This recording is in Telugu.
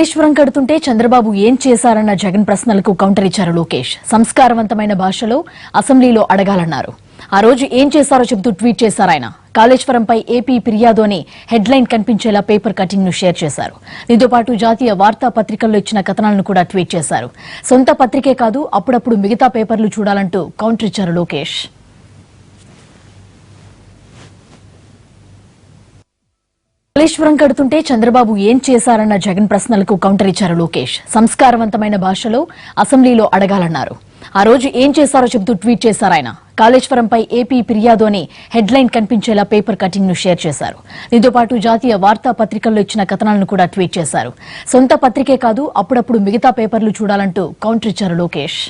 కాళేశ్వరం కడుతుంటే చంద్రబాబు ఏం చేశారన్న జగన్ ప్రశ్నలకు కౌంటర్ ఇచ్చారు లోకేష్. సంస్కారవంతమైన భాషలో అసెంబ్లీలో అడగాలన్నారు. ఆ రోజు ఏం చేశారో చెబుతూ ట్వీట్ చేశారాయన. కాళేశ్వరంపై ఏపీ ఫిర్యాదు అని హెడ్లైన్ కనిపించేలా పేపర్ కటింగ్ ను షేర్ చేశారు. దీంతో పాటు జాతీయ వార్తా పత్రికల్లో ఇచ్చిన కథనాలను కూడా ట్వీట్ చేశారు. సొంత పత్రికే కాదు, అప్పుడప్పుడు మిగతా పేపర్లు చూడాలంటూ కౌంటర్ ఇచ్చారు లోకేష్. కాళేశ్వరం కడుతుంటే చంద్రబాబు ఏం చేశారన్న జగన్ ప్రశ్నలకు కౌంటర్ ఇచ్చారు లోకేష్. సంస్కారవంతమైన భాషలో అసెంబ్లీలో అడగాలన్నారు. ఆ రోజు ఏం చేశారో చెబుతూ ట్వీట్ చేశారాయన. కాళేశ్వరంపై ఏపీ ఫిర్యాదు అని హెడ్లైన్ కనిపించేలా పేపర్ కటింగ్ ను షేర్ చేశారు. దీంతో పాటు జాతీయ వార్తా పత్రికల్లో ఇచ్చిన కథనాలను కూడా ట్వీట్ చేశారు. సొంత పత్రికే కాదు, అప్పుడప్పుడు మిగతా పేపర్లు చూడాలంటూ కౌంటర్ ఇచ్చారు లోకేష్.